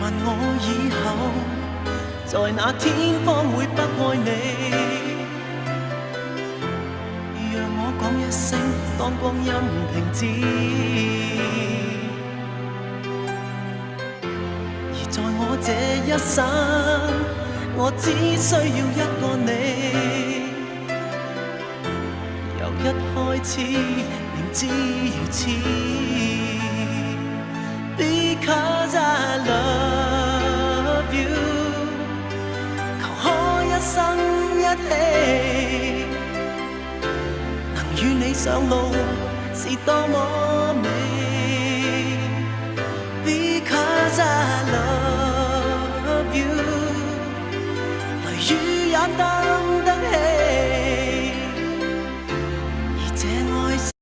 問我以後在那天方會不愛你，讓我講一聲，當光陰停止。而在我這一生，我只需要一個你，由一開始明知如此。Because I love you， 求可一生一起，能與你上路是多麼美。Because I love you， 雷雨也得